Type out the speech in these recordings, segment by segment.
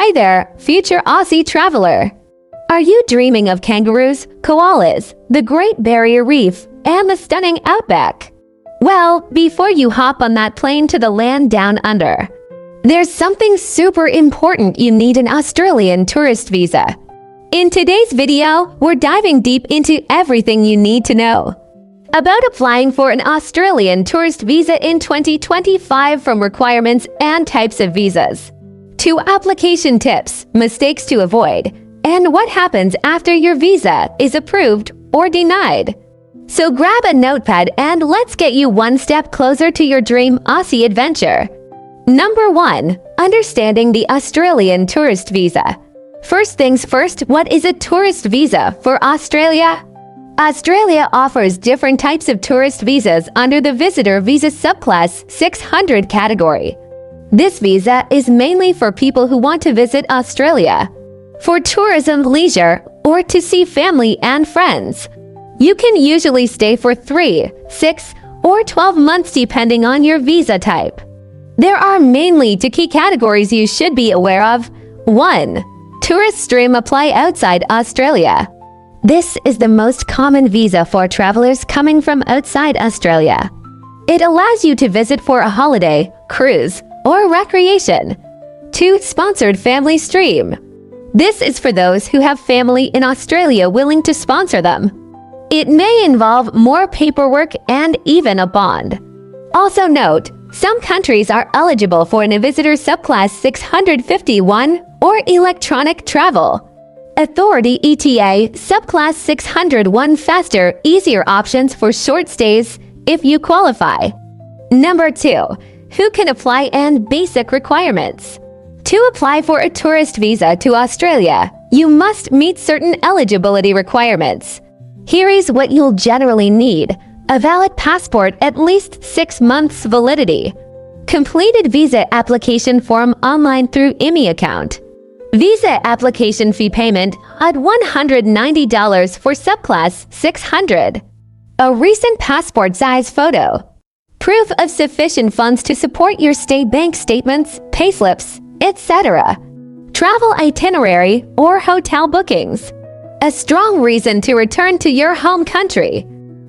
Hey there, future Aussie traveler! Are you dreaming of kangaroos, koalas, the Great Barrier Reef, and the stunning Outback? Well, before you hop on that plane to the land down under, there's something super important you need: an Australian tourist visa. In today's video, we're diving deep into everything you need to know about applying for an Australian tourist visa in 2025, from requirements and types of visas to application tips, mistakes to avoid, and what happens after your visa is approved or denied. So grab a notepad and let's get you one step closer to your dream Aussie adventure. Number 1. Understanding the Australian tourist visa. First things first, what is a tourist visa for Australia? Australia offers different types of tourist visas under the Visitor Visa Subclass 600 category. This visa is mainly for people who want to visit Australia for tourism, leisure, or to see family and friends. You can usually stay for 3, 6, or 12 months depending on your visa type. There are mainly two key categories you should be aware of. 1. Tourist stream apply outside Australia. This is the most common visa for travelers coming from outside Australia. It allows you to visit for a holiday, cruise, or recreation. 2. Sponsored family stream. This is for those who have family in Australia willing to sponsor them. It may involve more paperwork and even a bond. Also note, some countries are eligible for a visitor subclass 651 or electronic travel authority ETA subclass 601 faster, easier options for short stays if you qualify. Number 2. Who can apply and basic requirements. To apply for a tourist visa to Australia, you must meet certain eligibility requirements. Here is what you'll generally need: a valid passport, at least 6 months validity, completed visa application form online through ImmiAccount, visa application fee payment at $190 for subclass 600, a recent passport size photo, proof of sufficient funds to support your stay, bank statements, payslips, etc., travel itinerary or hotel bookings, a strong reason to return to your home country.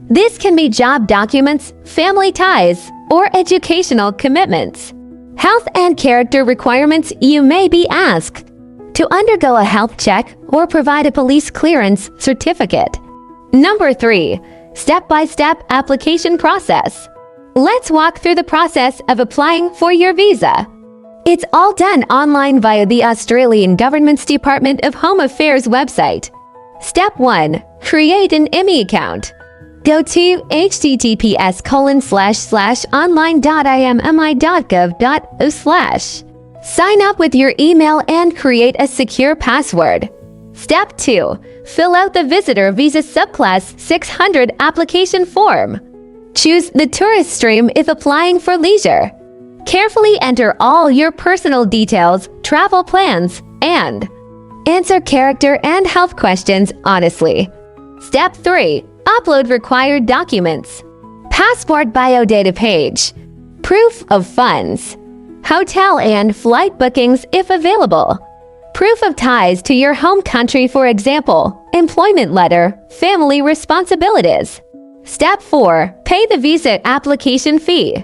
This can be job documents, family ties, or educational commitments. Health and character requirements. You may be asked to undergo a health check or provide a police clearance certificate. Number 3. Step-by-step application process. Let's walk through the process of applying for your visa. It's all done online via the Australian Government's Department of Home Affairs website. Step 1. Create an ImmiAccount. Go to https://online.immi.gov.au/. Sign up with your email and create a secure password. Step 2. Fill out the Visitor Visa Subclass 600 application form. Choose the tourist stream if applying for leisure. Carefully enter all your personal details, travel plans, and answer character and health questions honestly. Step 3. Upload required documents. Passport biodata page. Proof of funds. Hotel and flight bookings if available. Proof of ties to your home country, for example, employment letter, family responsibilities. Step 4. Pay the visa application fee.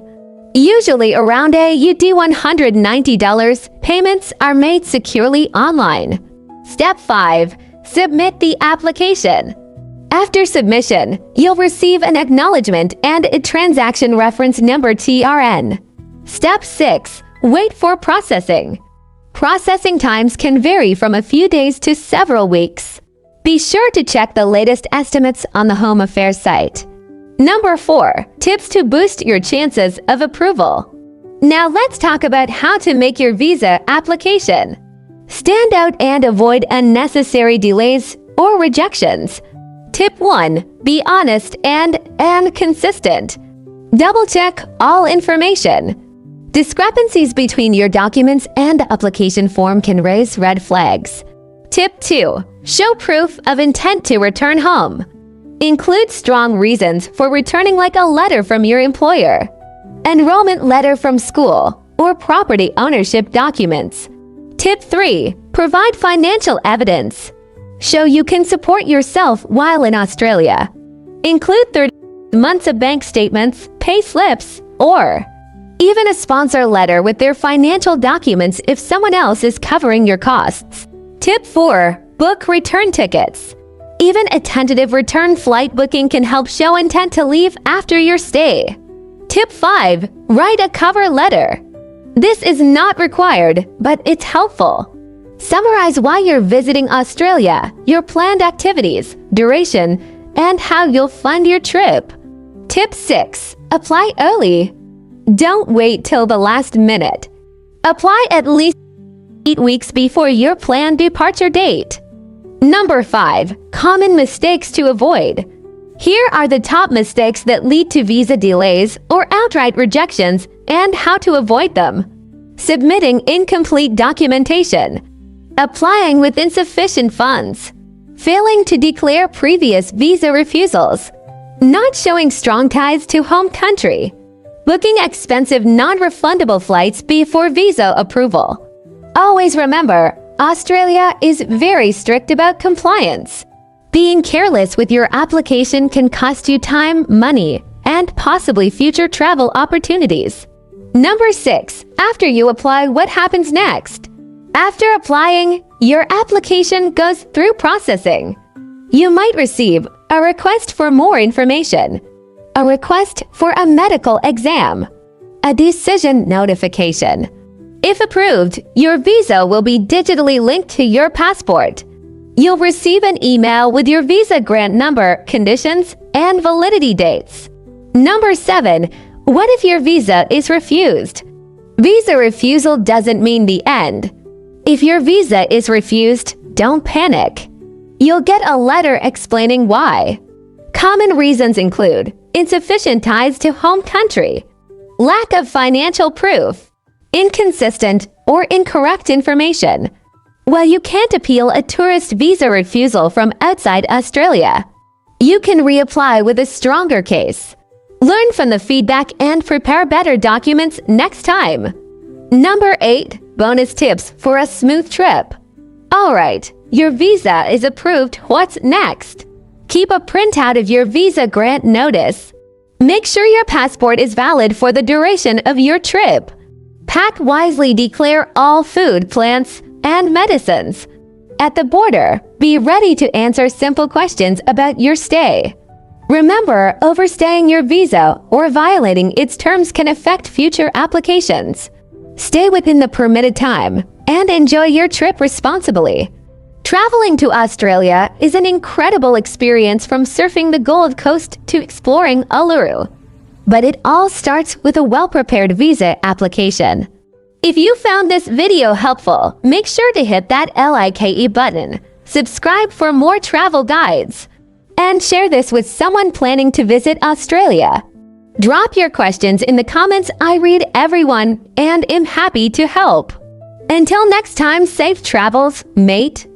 Usually around $190. Payments are made securely online. Step 5. Submit the application. After submission, you'll receive an acknowledgement and a transaction reference number (TRN). Step 6. Wait for processing. Processing times can vary from a few days to several weeks. Be sure to check the latest estimates on the Home Affairs site. Number 4. Tips to boost your chances of approval. Now let's talk about how to make your visa application stand out and avoid unnecessary delays or rejections. Tip 1. Be honest and consistent. Double-check all information. Discrepancies between your documents and the application form can raise red flags. Tip 2. Show proof of intent to return home. Include strong reasons for returning, like a letter from your employer, enrollment letter from school, or property ownership documents. Tip 3. Provide financial evidence. Show you can support yourself while in Australia. Include 30 months of bank statements, pay slips, or even a sponsor letter with their financial documents if someone else is covering your costs. Tip 4. Book return tickets. Even a tentative return flight booking can help show intent to leave after your stay. Tip 5. Write a cover letter. This is not required, but it's helpful. Summarize why you're visiting Australia, your planned activities, duration, and how you'll fund your trip. Tip 6. Apply early. Don't wait till the last minute. Apply at least 8 weeks before your planned departure date. Number 5. Common mistakes to avoid. Here are the top mistakes that lead to visa delays or outright rejections and how to avoid them. Submitting incomplete documentation. Applying with insufficient funds. Failing to declare previous visa refusals. Not showing strong ties to home country. Booking expensive non-refundable flights before visa approval. Always remember, Australia is very strict about compliance. Being careless with your application can cost you time, money, and possibly future travel opportunities. Number 6. After you apply, what happens next? After applying, your application goes through processing. You might receive a request for more information, a request for a medical exam, a decision notification. If approved, your visa will be digitally linked to your passport. You'll receive an email with your visa grant number, conditions, and validity dates. Number 7. What if your visa is refused? Visa refusal doesn't mean the end. If your visa is refused, don't panic. You'll get a letter explaining why. Common reasons include insufficient ties to home country, lack of financial proof, inconsistent or incorrect information. While you can't appeal a tourist visa refusal from outside Australia, you can reapply with a stronger case. Learn from the feedback and prepare better documents next time. Number 8. Bonus tips for a smooth trip. Alright, your visa is approved. What's next? Keep a printout of your visa grant notice. Make sure your passport is valid for the duration of your trip. Pack wisely, declare all food, plants, and medicines. At the border, be ready to answer simple questions about your stay. Remember, overstaying your visa or violating its terms can affect future applications. Stay within the permitted time and enjoy your trip responsibly. Traveling to Australia is an incredible experience, from surfing the Gold Coast to exploring Uluru. But it all starts with a well-prepared visa application. If you found this video helpful, make sure to hit that like button, subscribe for more travel guides, and share this with someone planning to visit Australia. Drop your questions in the comments. I read everyone and am happy to help. Until next time, safe travels, mate.